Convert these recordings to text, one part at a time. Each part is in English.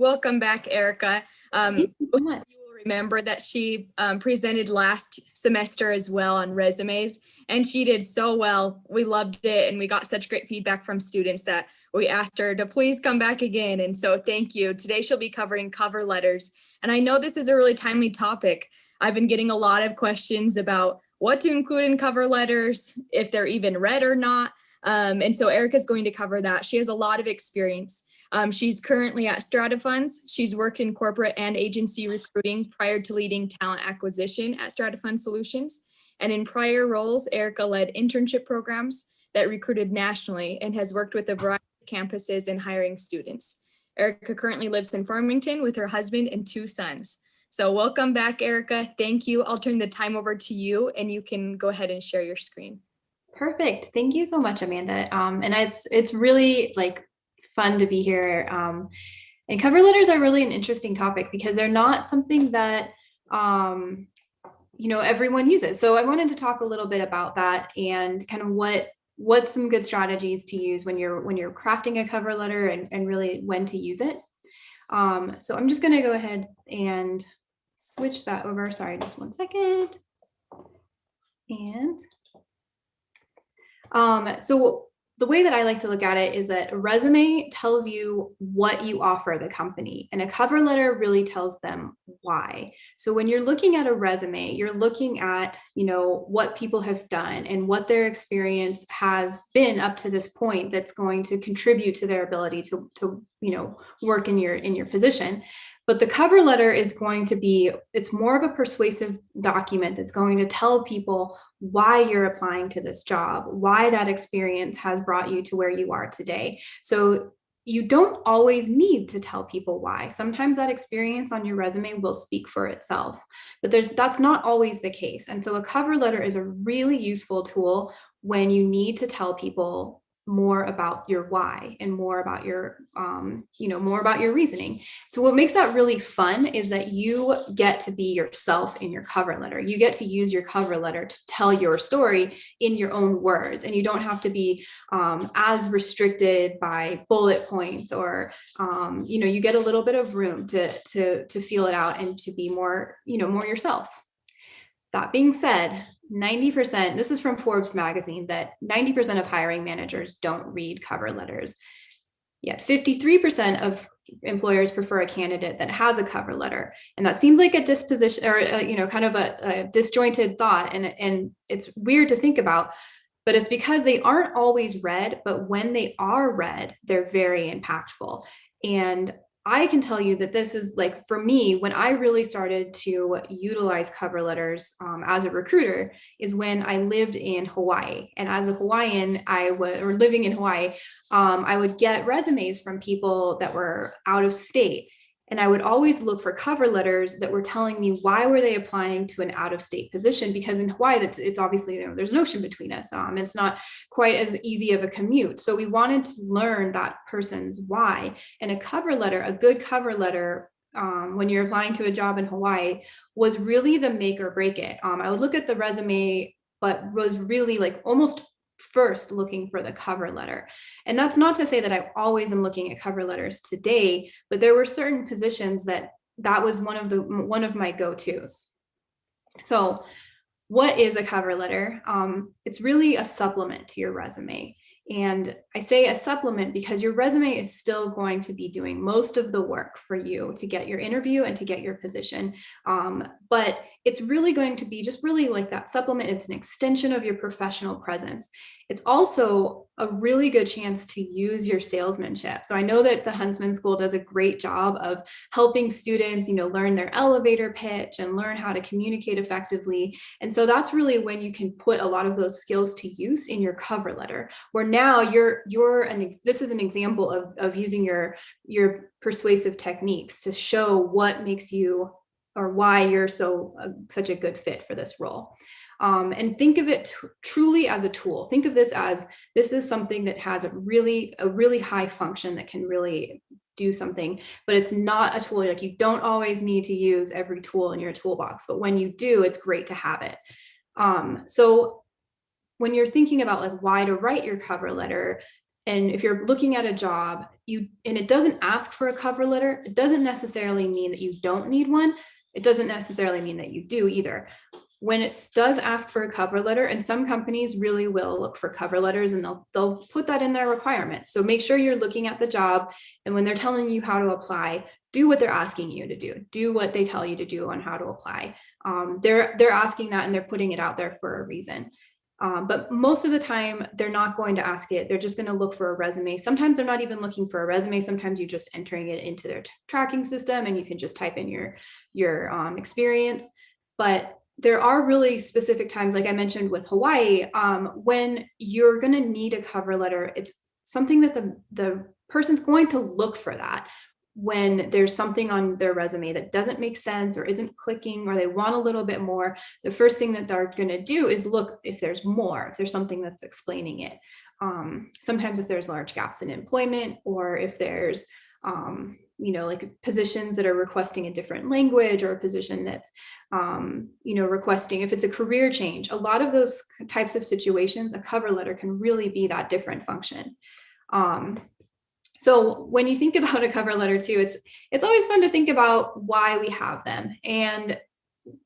Welcome back, Erica. Thank you so much. You will remember that she presented last semester as well on resumes, and she did so well. We loved it, and we got such great feedback from students that we asked her to please come back again. And so thank you. Today she'll be covering cover letters. And I know this is a really timely topic. I've been getting a lot of questions about what to include in cover letters, if they're even read or not. And so Erica's going to cover that. She has a lot of experience. She's currently at Strata Funds. She's worked in corporate and agency recruiting prior to leading talent acquisition at Strata Fund Solutions. And in prior roles, Erica led internship programs that recruited nationally and has worked with a variety of campuses in hiring students. Erica currently lives in Farmington with her husband and 2 sons. So welcome back, Erica. Thank you. I'll turn the time over to you and you can go ahead and share your screen. Perfect. Thank you so much, Amanda. And it's really fun to be here. And cover letters are really an interesting topic because they're not something that everyone uses. So I wanted to talk a little bit about that and kind of what's some good strategies to use when you're crafting a cover letter and really when to use it. So I'm just going to go ahead and switch that over. Sorry, just one second. And so the way that I like to look at it is that a resume tells you what you offer the company, and a cover letter really tells them why. So when you're looking at a resume, you're looking at, what people have done and what their experience has been up to this point that's going to contribute to their ability to work in your position. But the cover letter is going to be, it's more of a persuasive document that's going to tell people why you're applying to this job, why that experience has brought you to where you are today. So you don't always need to tell people why. Sometimes that experience on your resume will speak for itself, but that's not always the case. And so a cover letter is a really useful tool when you need to tell people more about your why and more about your reasoning. So what makes that really fun is that you get to be yourself in your cover letter. You get to use your cover letter to tell your story in your own words, and you don't have to be as restricted by bullet points or you get a little bit of room to feel it out and to be more yourself. That being said, 90%, this is from Forbes magazine, that 90% of hiring managers don't read cover letters. Yet 53% of employers prefer a candidate that has a cover letter. And that seems like a disposition or kind of a disjointed thought. And it's weird to think about, but it's because they aren't always read, but when they are read, they're very impactful. And I can tell you that this is for me, when I really started to utilize cover letters as a recruiter is when I lived in Hawaii. And as a Hawaiian, living in Hawaii, I would get resumes from people that were out of state. And I would always look for cover letters that were telling me why were they applying to an out-of-state position, because in Hawaii, it's obviously, there's an ocean between us. It's not quite as easy of a commute. So we wanted to learn that person's why. And a good cover letter, when you're applying to a job in Hawaii, was really the make or break it. I would look at the resume, but was really almost first looking for the cover letter. And that's not to say that I always am looking at cover letters today, but there were certain positions that was one of my go-tos. So what is a cover letter? It's really a supplement to your resume. And I say a supplement because your resume is still going to be doing most of the work for you to get your interview and to get your position. But it's really going to be just really like that supplement. It's an extension of your professional presence. It's also a really good chance to use your salesmanship. So I know that the Huntsman School does a great job of helping students, learn their elevator pitch and learn how to communicate effectively. And so that's really when you can put a lot of those skills to use in your cover letter, where now this is an example of using your persuasive techniques to show what makes you or why you're such a good fit for this role. And think of it truly as a tool. Think of this is something that has a really high function that can really do something, but it's not a tool. You don't always need to use every tool in your toolbox, but when you do, it's great to have it. So when you're thinking about why to write your cover letter, and if you're looking at a job, and it doesn't ask for a cover letter, it doesn't necessarily mean that you don't need one. It doesn't necessarily mean that you do either. When it does ask for a cover letter, and some companies really will look for cover letters, and they'll put that in their requirements. So make sure you're looking at the job, and when they're telling you how to apply, do what they're asking you to do. Do what they tell you to do on how to apply. They're asking that, and they're putting it out there for a reason. But most of the time, they're not going to ask it. They're just going to look for a resume. Sometimes they're not even looking for a resume. Sometimes you're just entering it into their tracking system, and you can just type in your experience. But there are really specific times, like I mentioned with Hawaii, when you're going to need a cover letter. It's something that the person's going to look for that. When there's something on their resume that doesn't make sense or isn't clicking, or they want a little bit more, the first thing that they're going to do is look if there's more, if there's something that's explaining it. Sometimes if there's large gaps in employment, or if there's like positions that are requesting a different language, or a position that's requesting, if it's a career change, a lot of those types of situations, a cover letter can really be that different function. So when you think about a cover letter too, it's always fun to think about why we have them. And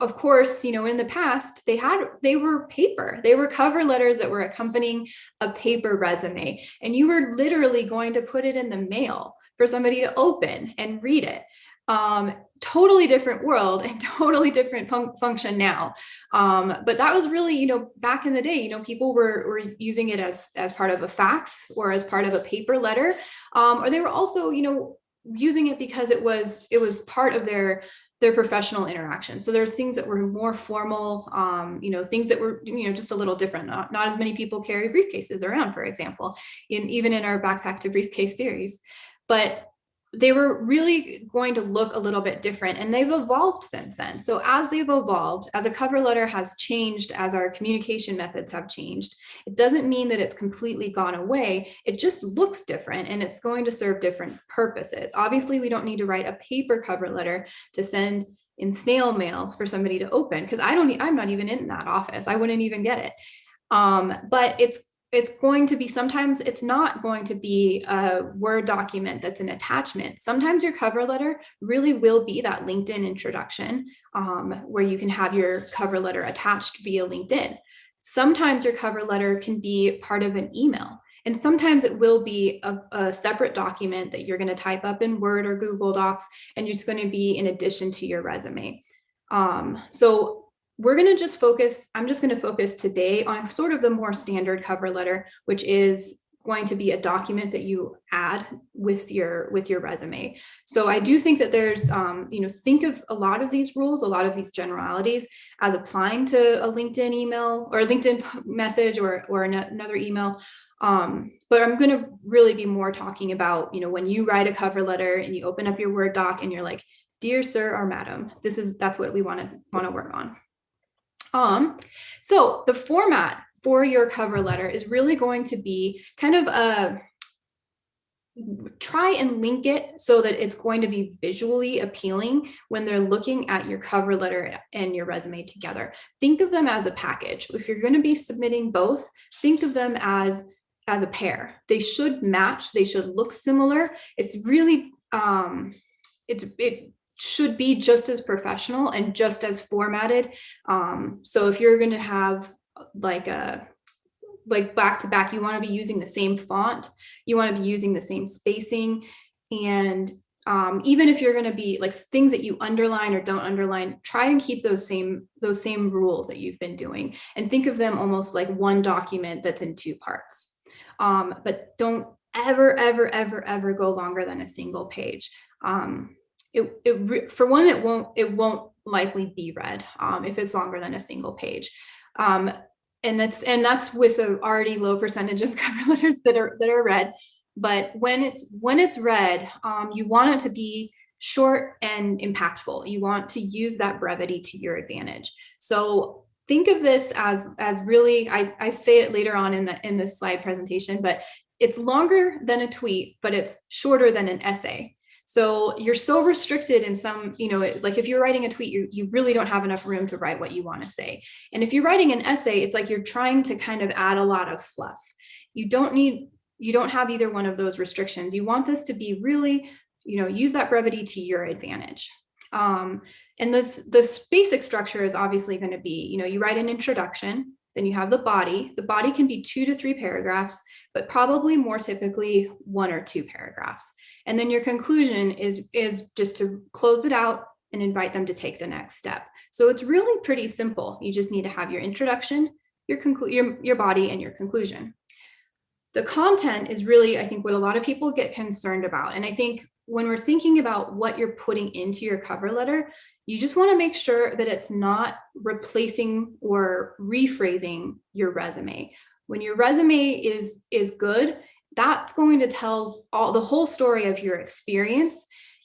of course, in the past, they were paper. They were cover letters that were accompanying a paper resume, and you were literally going to put it in the mail for somebody to open and read it. Totally different world and totally different function now. But that was really, back in the day, people were using it as part of a fax or as part of a paper letter. Or they were also, using it because it was part of their professional interaction. So there's things that were more formal, things that were, just a little different. Not as many people carry briefcases around, for example, even in our Backpack to Briefcase series. But they were really going to look a little bit different, and they've evolved since then. So as they've evolved, as a cover letter has changed, as our communication methods have changed, it doesn't mean that it's completely gone away. It just looks different, and it's going to serve different purposes. Obviously, we don't need to write a paper cover letter to send in snail mail for somebody to open, because I'm not even in that office. I wouldn't even get it. But it's going to be, sometimes it's not going to be a Word document that's an attachment. Sometimes your cover letter really will be that LinkedIn introduction, where you can have your cover letter attached via LinkedIn. Sometimes your cover letter can be part of an email, and sometimes it will be a separate document that you're going to type up in Word or Google Docs, and it's going to be in addition to your resume. So we're going to just focus, I'm just going to focus today on sort of the more standard cover letter, which is going to be a document that you add with your resume. So I do think that there's, think of a lot of these rules, a lot of these generalities as applying to a LinkedIn email or a LinkedIn message or another email. But I'm going to really be more talking about, when you write a cover letter and you open up your Word doc and you're like, dear sir or madam, that's what we want to work on. So the format for your cover letter is really going to be kind of try and link it so that it's going to be visually appealing when they're looking at your cover letter and your resume together. Think of them as a package. If you're going to be submitting both, think of them as a pair. They should match. They should look similar. It's really, it should be just as professional and just as formatted. So if you're going to have like back to back, you want to be using the same font, you want to be using the same spacing. And even if you're going to be like things that you underline or don't underline, try and keep those same rules that you've been doing, and think of them almost like one document that's in two parts. But don't ever go longer than a single page. For one, it won't likely be read if it's longer than a single page. And that's with an already low percentage of cover letters that are read. But when it's read, you want it to be short and impactful. You want to use that brevity to your advantage. So think of this as really, I say it later on in this slide presentation, but it's longer than a tweet, but it's shorter than an essay. So you're so restricted in some, like if you're writing a tweet, you really don't have enough room to write what you want to say. And if you're writing an essay, it's like you're trying to kind of add a lot of fluff. You don't need you don't have either one of those restrictions. You want this to be really, use that brevity to your advantage. And this basic structure is obviously going to be, you write an introduction, then you have the body. The body can be 2 to 3 paragraphs, but probably more typically 1 or 2 paragraphs. And then your conclusion is just to close it out and invite them to take the next step. So it's really pretty simple. You just need to have your introduction, your body, and your conclusion. The content is really, I think, what a lot of people get concerned about. And I think when we're thinking about what you're putting into your cover letter, you just want to make sure that it's not replacing or rephrasing your resume. When your resume is good, that's going to tell the whole story of your experience.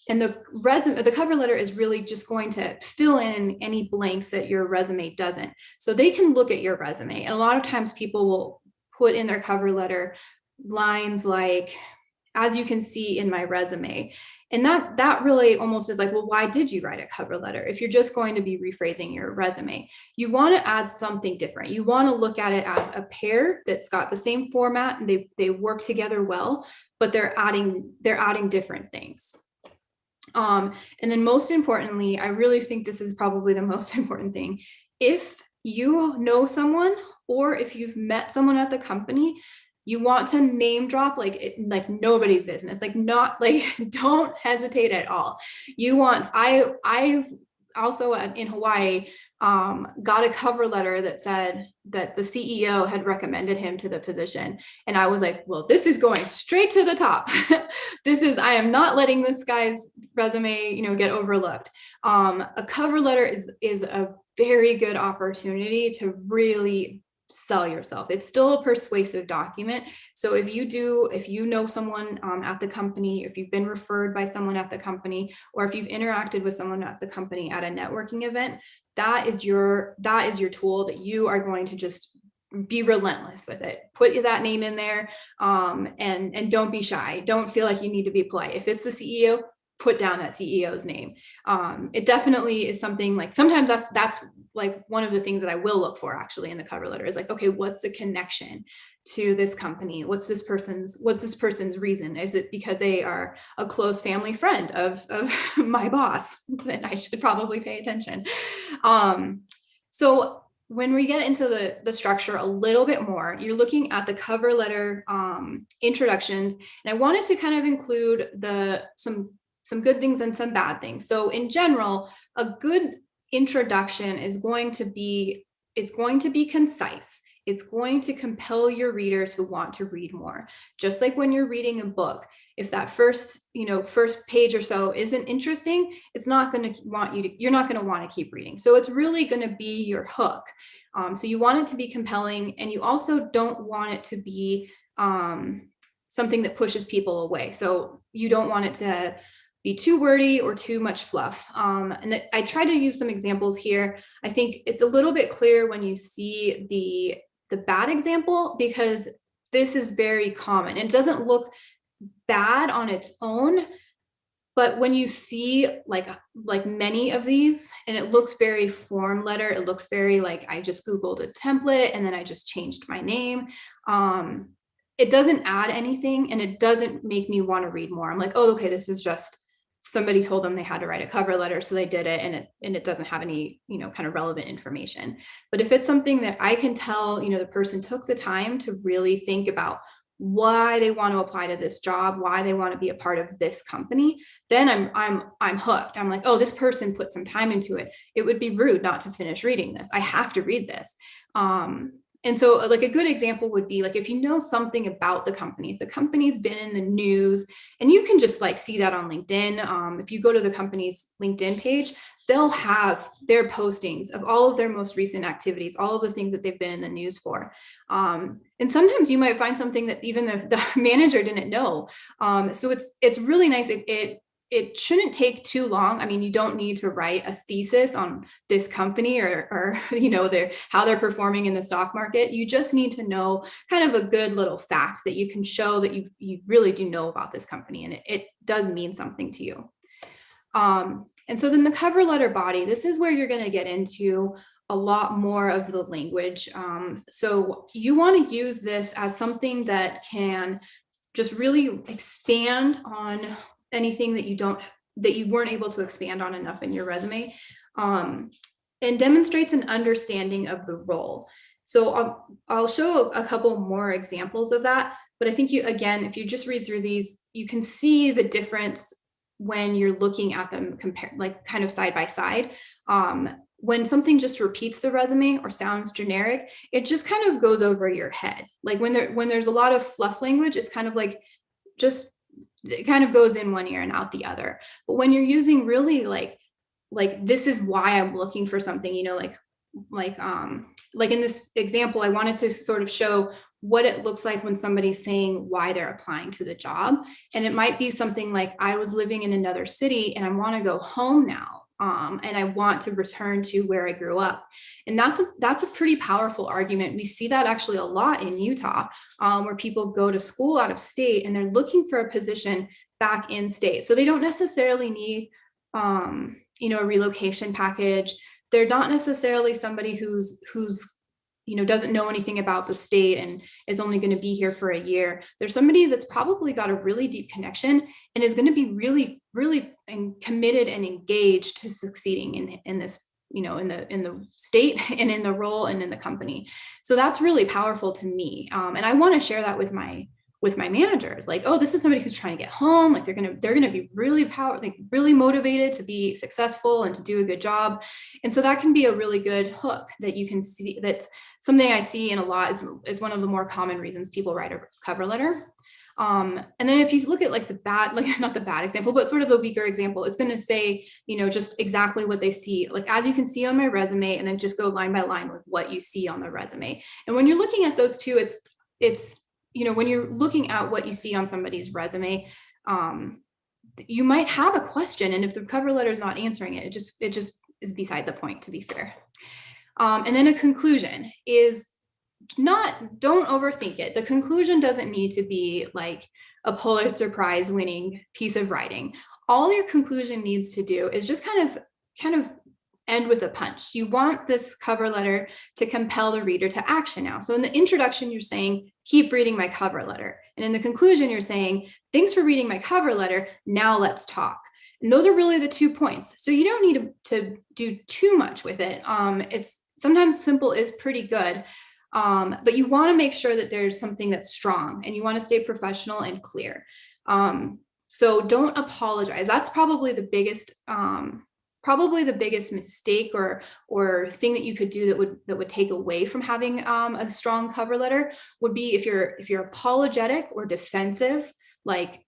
And the cover letter is really just going to fill in any blanks that your resume doesn't. So they can look at your resume. And a lot of times people will put in their cover letter lines like, as you can see in my resume. And that really almost is like, well, why did you write a cover letter if you're just going to be rephrasing your resume? You want to add something different. You want to look at it as a pair that's got the same format and they work together well, but they're adding different things. And then most importantly, I really think this is probably the most important thing. If you know someone or if you've met someone at the company, you want to name drop like nobody's business, don't hesitate at all. I also in Hawaii got a cover letter that said that the CEO had recommended him to the position. And I was like, well, this is going straight to the top. I am not letting this guy's resume, get overlooked. A cover letter is a very good opportunity to really sell yourself. It's still a persuasive document. So if you know someone at the company, if you've been referred by someone at the company, or if you've interacted with someone at the company at a networking event, that is your tool that you are going to just be relentless with it. Put that name in there, and don't be shy. Don't feel like you need to be polite. If it's the CEO, put down that CEO's name. It definitely is something like, sometimes that's like one of the things that I will look for actually in the cover letter is like, okay, what's the connection to this company? What's this person's reason? Is it because they are a close family friend of my boss? Then I should probably pay attention. So when we get into the structure a little bit more, you're looking at the cover letter introductions, and I wanted to kind of include some good things and some bad things. So in general, a good introduction is going to be concise. It's going to compel your reader to want to read more. Just like when you're reading a book, if that first page or so isn't interesting, it's not going to you're not going to want to keep reading. So it's really going to be your hook. So you want it to be compelling, and you also don't want it to be something that pushes people away. So you don't want it to be too wordy or too much fluff. And I try to use some examples here. I think it's a little bit clear when you see the bad example, because this is very common. It doesn't look bad on its own, but when you see like many of these, and it looks very form letter, it looks very like I just Googled a template and then I just changed my name. It doesn't add anything, and it doesn't make me want to read more. I'm like, oh, okay, this is just somebody told them they had to write a cover letter, so they did it, and it doesn't have any, kind of relevant information. But if it's something that I can tell, the person took the time to really think about why they want to apply to this job, why they want to be a part of this company, then I'm hooked. I'm like, oh, this person put some time into it. It would be rude not to finish reading this. I have to read this. And so like a good example would be like, if you know something about the company, if the company's been in the news, and you can just like see that on LinkedIn. If you go to the company's LinkedIn page, they'll have their postings of all of their most recent activities, all of the things that they've been in the news for. And sometimes you might find something that even the manager didn't know. So it's really nice. It shouldn't take too long. I mean, you don't need to write a thesis on this company or how they're performing in the stock market. You just need to know kind of a good little fact that you can show that you really do know about this company, and it does mean something to you. And so then the cover letter body, this is where you're going to get into a lot more of the language. So you want to use this as something that can just really expand on anything that you weren't able to expand on enough in your resume, and demonstrates an understanding of the role. So I'll show a couple more examples of that, but I think again, if you just read through these, you can see the difference when you're looking at them like kind of side by side. When something just repeats the resume or sounds generic, it just kind of goes over your head. Like when there's a lot of fluff language, it's kind of like just, it kind of goes in one ear and out the other. But when you're using really like this is why I'm looking for something, like in this example, I wanted to sort of show what it looks like when somebody's saying why they're applying to the job. And it might be something like, I was living in another city and I want to go home now. And I want to return to where I grew up. And that's a pretty powerful argument. We see that actually a lot in Utah, where people go to school out of state and they're looking for a position back in state. So they don't necessarily need, a relocation package. They're not necessarily somebody who's doesn't know anything about the state and is only going to be here for a year. There's somebody that's probably got a really deep connection and is going to be really, really committed and engaged to succeeding in this, in the state and in the role and in the company. So that's really powerful to me. And I want to share that with my managers, like, oh, this is somebody who's trying to get home. Like they're gonna be really really motivated to be successful and to do a good job. And so that can be a really good hook that you can see. That's something I see in a lot. Is one of the more common reasons people write a cover letter. And then if you look at like the bad, like not the bad example, but sort of the weaker example, it's going to say, just exactly what they see, like as you can see on my resume, and then just go line by line with what you see on the resume. And when you're looking at those two, it's when you're looking at what you see on somebody's resume, you might have a question. And if the cover letter is not answering it, it just is beside the point, to be fair. And then a conclusion is don't overthink it. The conclusion doesn't need to be like a Pulitzer Prize winning piece of writing. All your conclusion needs to do is just kind of end with a punch. You want this cover letter to compel the reader to action now. So in the introduction, you're saying, keep reading my cover letter. And in the conclusion, you're saying, thanks for reading my cover letter. Now let's talk. And those are really the 2 points. So you don't need to do too much with it. It's sometimes simple is pretty good. But you want to make sure that there's something that's strong and you want to stay professional and clear. So don't apologize. That's probably the biggest mistake or thing that you could do that would take away from having a strong cover letter would be if you're apologetic or defensive, like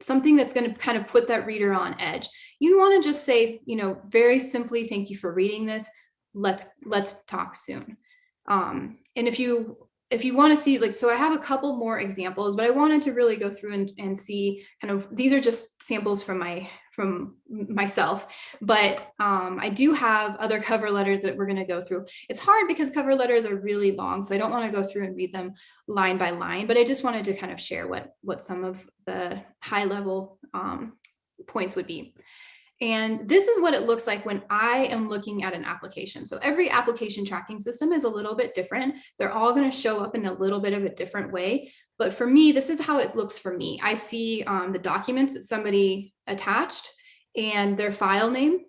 something that's going to kind of put that reader on edge. You want to just say, very simply, thank you for reading this. Let's talk soon. And if you want to see, like, so I have a couple more examples, but I wanted to really go through and see kind of, these are just samples from myself, but I do have other cover letters that we're going to go through. It's hard because cover letters are really long, so I don't want to go through and read them line by line, but I just wanted to kind of share what some of the high level points would be. And this is what it looks like when I am looking at an application. So every application tracking system is a little bit different. They're all going to show up in a little bit of a different way. But for me, this is how it looks for me. I see the documents that somebody attached and their file name.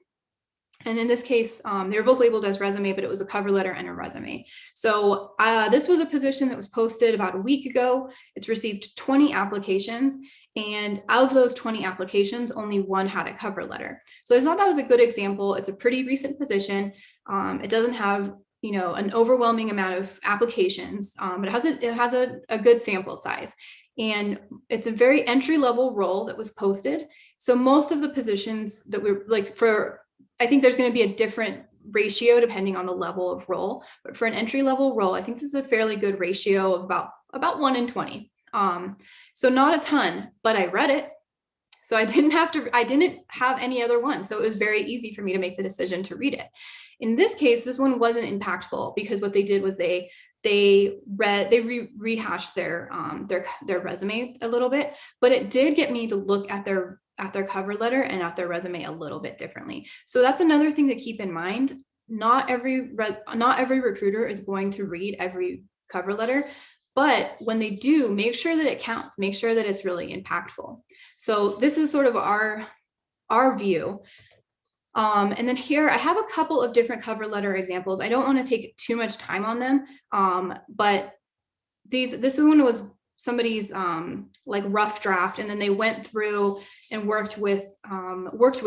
And in this case, they were both labeled as resume, but it was a cover letter and a resume. So this was a position that was posted about a week ago. It's received 20 applications. And of those 20 applications, only one had a cover letter. So I thought that was a good example. It's a pretty recent position. It doesn't have, an overwhelming amount of applications, but it has a good sample size. And it's a very entry-level role that was posted. So most of the positions that we're like I think there's going to be a different ratio depending on the level of role. But for an entry-level role, I think this is a fairly good ratio of about 1 in 20. So not a ton, but I read it. So I didn't have any other one. So it was very easy for me to make the decision to read it. In this case, this one wasn't impactful because what they did was they rehashed their resume a little bit, but it did get me to look at their cover letter and at their resume a little bit differently. So that's another thing to keep in mind. Not every recruiter is going to read every cover letter, But when they do, make sure that it counts, make sure that it's really impactful. So this is sort of our view. And then here I have a couple of different cover letter examples. I don't want to take too much time on them, but this one was somebody's like rough draft, and then they went through and worked with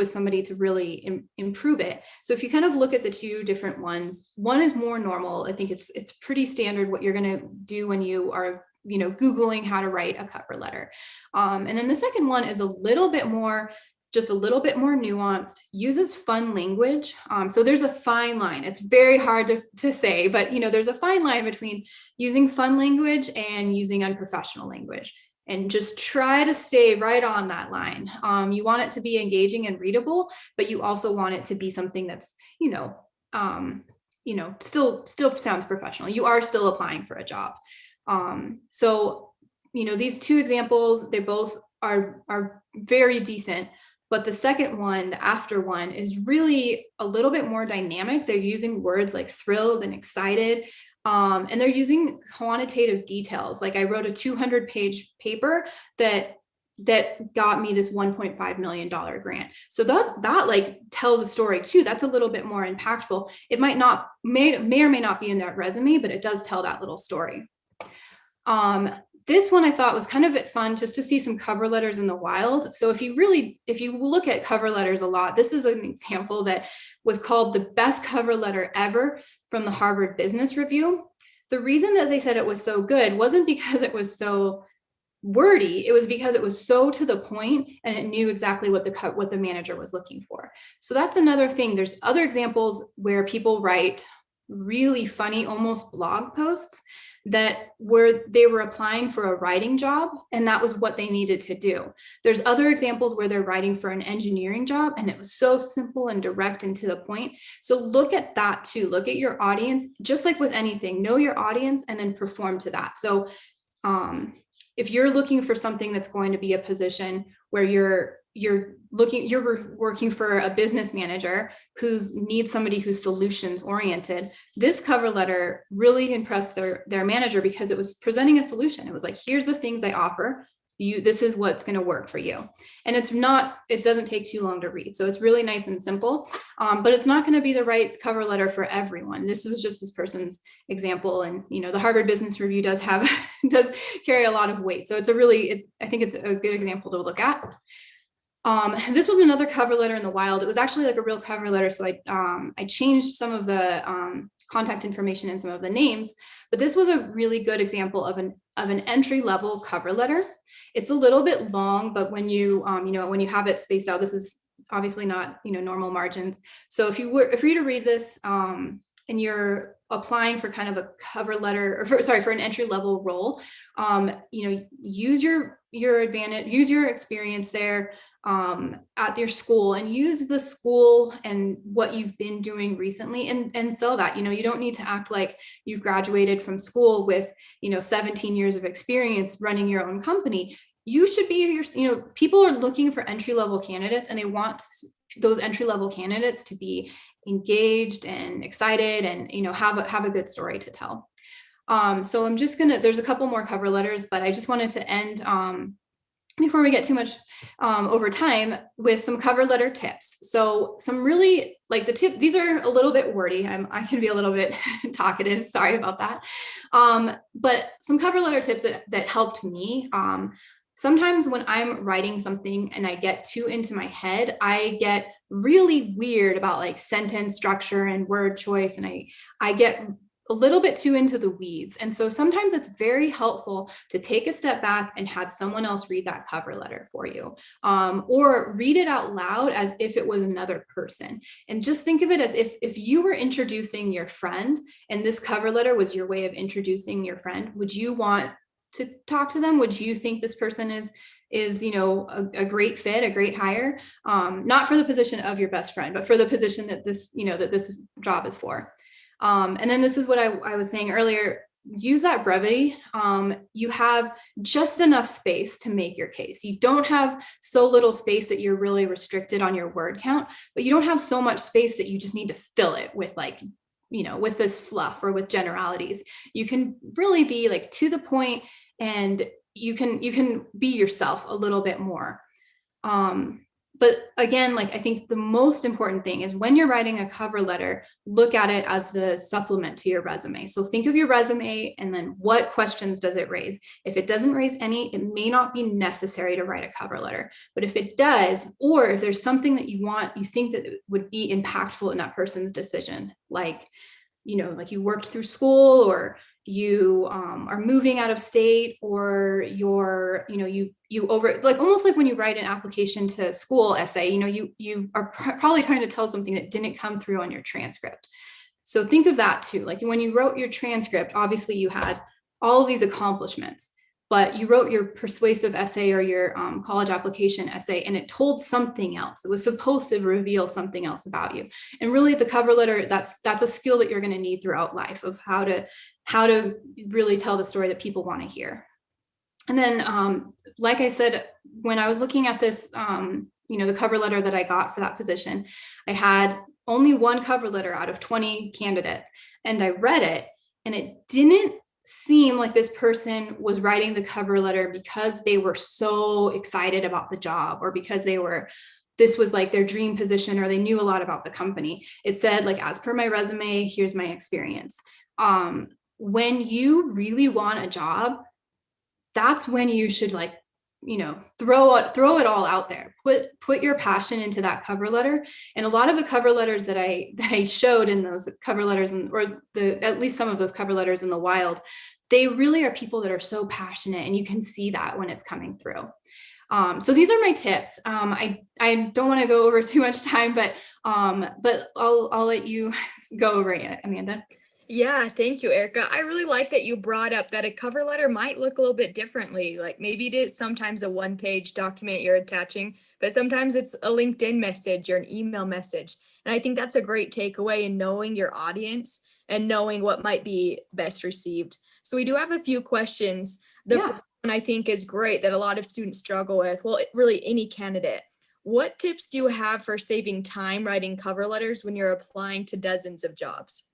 somebody to really improve it. So if you kind of look at the two different ones, one is more normal. I think it's pretty standard what you're going to do when you are Googling how to write a cover letter. And then the second one is a little bit more nuanced, uses fun language. So there's a fine line. It's very hard to say, but there's a fine line between using fun language and using unprofessional language. And just try to stay right on that line. You want it to be engaging and readable, but you also want it to be something that's, still sounds professional. You are still applying for a job. So these two examples, they both are very decent. But the second one, the after one, is really a little bit more dynamic. They're using words like thrilled and excited, and they're using quantitative details. Like I wrote a 200-page paper that got me this $1.5 million grant. So that like tells a story too. That's a little bit more impactful. It may or may not be in that resume, but it does tell that little story. This one I thought was kind of fun just to see some cover letters in the wild. So if you look at cover letters a lot, this is an example that was called the best cover letter ever from the Harvard Business Review. The reason that they said it was so good wasn't because it was so wordy. It was because it was so to the point and it knew exactly what the manager was looking for. So that's another thing. There's other examples where people write really funny, almost blog posts that they were applying for a writing job, and that was what they needed to do. There's other examples where they're writing for an engineering job, and it was so simple and direct and to the point. So look at that too. Look at your audience, just like with anything, know your audience and then perform to that. So if you're looking for something that's going to be a position where you're working for a business manager who needs somebody who's solutions oriented, this cover letter really impressed their manager because it was presenting a solution. It was like, here's the things I offer you, this is what's going to work for you. And it doesn't take too long to read. So it's really nice and simple, but it's not going to be the right cover letter for everyone. This was just this person's example. And, the Harvard Business Review does carry a lot of weight. So I think it's a good example to look at. This was another cover letter in the wild. It was actually like a real cover letter. So I changed some of the contact information and some of the names, but this was a really good example of an entry-level cover letter. It's a little bit long, but when you have it spaced out, this is obviously not, normal margins. So if you were to read this, and you're applying for kind of a cover letter, or for an entry-level role, use your advantage, use your experience there at your school, and use the school and what you've been doing recently and sell that. You don't need to act like you've graduated from school with 17 years of experience running your own company. You should be people are looking for entry-level candidates, and they want those entry-level candidates to be engaged and excited and have a good story to tell. So I'm just there's a couple more cover letters, but I just wanted to end before we get too much over time with some cover letter tips. So some really these are a little bit wordy. I can be a little bit talkative, sorry about that. But some cover letter tips that helped me. Sometimes when I'm writing something and I get too into my head, I get really weird about sentence structure and word choice. And I get a little bit too into the weeds. And so sometimes it's very helpful to take a step back and have someone else read that cover letter for you, or read it out loud as if it was another person. And just think of it as if you were introducing your friend and this cover letter was your way of introducing your friend. Would you want to talk to them? Would you think this person is a great fit, a great hire, not for the position of your best friend, but for the position that this job is for. And then this is what I was saying earlier, use that brevity. You have just enough space to make your case. You don't have so little space that you're really restricted on your word count, but you don't have so much space that you just need to fill it with with this fluff or with generalities. You can really be like to the point, and you can be yourself a little bit more. But again, like I think the most important thing is when you're writing a cover letter, look at it as the supplement to your resume. So think of your resume and then what questions does it raise? If it doesn't raise any, it may not be necessary to write a cover letter. But if it does, or if there's something that you think that it would be impactful in that person's decision, like you worked through school, or you are moving out of state, or you over, like almost like when you write an application to school essay, you are probably trying to tell something that didn't come through on your transcript. So think of that too. Like when you wrote your transcript, obviously you had all of these accomplishments, but you wrote your persuasive essay or your college application essay, and it told something else. It was supposed to reveal something else about you. And really the cover letter, that's a skill that you're going to need throughout life, of how to really tell the story that people want to hear. And then, like I said, when I was looking at this, the cover letter that I got for that position, I had only one cover letter out of 20 candidates, and I read it, and it didn't seem like this person was writing the cover letter because they were so excited about the job, or because this was like their dream position, or they knew a lot about the company. It said like, as per my resume, here's my experience. When you really want a job, that's when you should throw it all out there. Put your passion into that cover letter. And a lot of the cover letters that I showed in those cover letters, at least some of those cover letters in the wild, they really are people that are so passionate, and you can see that when it's coming through. So these are my tips. I don't want to go over too much time, but I'll let you go over it, Amanda. Yeah, thank you, Erica. I really like that you brought up that a cover letter might look a little bit differently. Like maybe it is sometimes a one-page document you're attaching, but sometimes it's a LinkedIn message or an email message. And I think that's a great takeaway in knowing your audience and knowing what might be best received. So we do have a few questions. The first one I think is great that a lot of students struggle with. Well, really any candidate. What tips do you have for saving time writing cover letters when you're applying to dozens of jobs?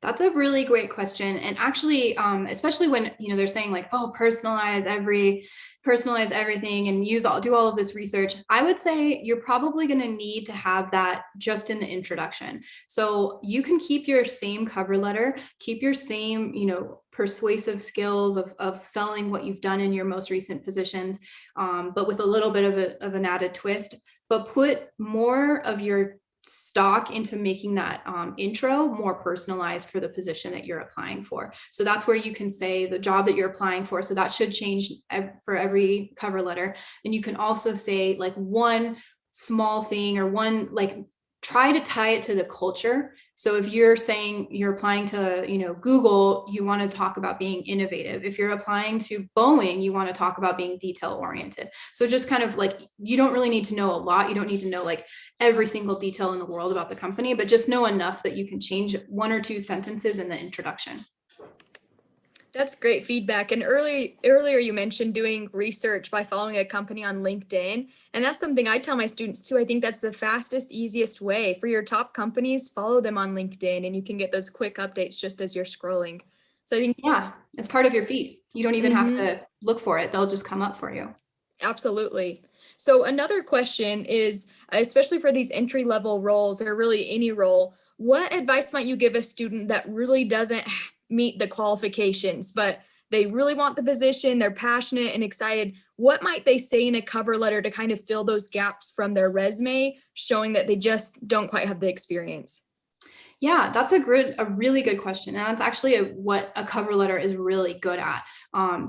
That's a really great question. And actually, especially when, they're saying like, oh, personalize everything and do all of this research, I would say you're probably going to need to have that just in the introduction. So you can keep your same cover letter, keep your same, persuasive skills of selling what you've done in your most recent positions, but with a little bit of an added twist, but put more of your stock into making that intro more personalized for the position that you're applying for. So that's where you can say the job that you're applying for. So that should change for every cover letter. And you can also say like one small thing, or one, like, try to tie it to the culture. So if you're saying you're applying to, Google, you want to talk about being innovative. If you're applying to Boeing, you want to talk about being detail oriented. So just kind of like, you don't really need to know a lot. You don't need to know like every single detail in the world about the company, but just know enough that you can change one or two sentences in the introduction. That's great feedback. And earlier you mentioned doing research by following a company on LinkedIn. And that's something I tell my students too. I think that's the fastest, easiest way for your top companies. Follow them on LinkedIn and you can get those quick updates just as you're scrolling. So I think, yeah, it's part of your feed. You don't even have to look for it. They'll just come up for you. Absolutely. So another question is, especially for these entry-level roles, or really any role, what advice might you give a student that really doesn't meet the qualifications, but they really want the position, they're passionate and excited? What might they say in a cover letter to kind of fill those gaps from their resume, showing that they just don't quite have the experience? Yeah, that's a really good question. And that's actually what a cover letter is really good at.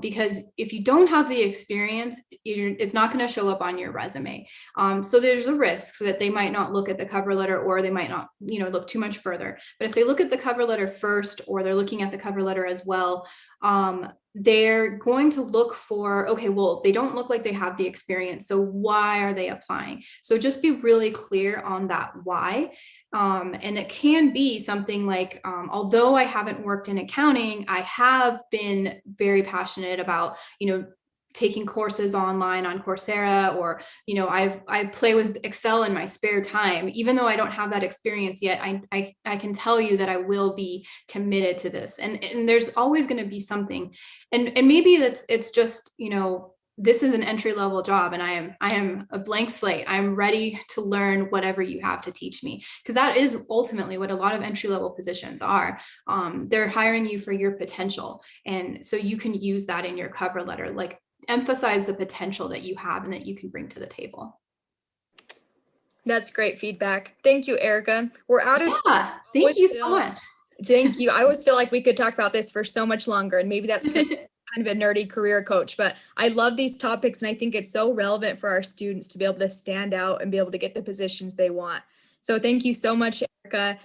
Because if you don't have the experience, it's not going to show up on your resume. So there's a risk that they might not look at the cover letter, or they might not, look too much further. But if they look at the cover letter first, or they're looking at the cover letter as well, they're going to look for, okay, well, they don't look like they have the experience. So why are they applying? So just be really clear on that why. And it can be something like, although I haven't worked in accounting, I have been very passionate about, taking courses online on Coursera, or, I play with Excel in my spare time. Even though I don't have that experience yet, I can tell you that I will be committed to this. And there's always going to be something. And maybe it's just, this is an entry level job, and I am a blank slate. I'm ready to learn whatever you have to teach me, because that is ultimately what a lot of entry level positions are. They're hiring you for your potential. And so you can use that in your cover letter, like emphasize the potential that you have and that you can bring to the table. That's great feedback. Thank you, Erica. We're out of Yeah, thank you so much. Thank you. I always feel like we could talk about this for so much longer, and maybe that's kind of a nerdy career coach, but I love these topics, and I think it's so relevant for our students to be able to stand out and be able to get the positions they want. So thank you so much, Erica.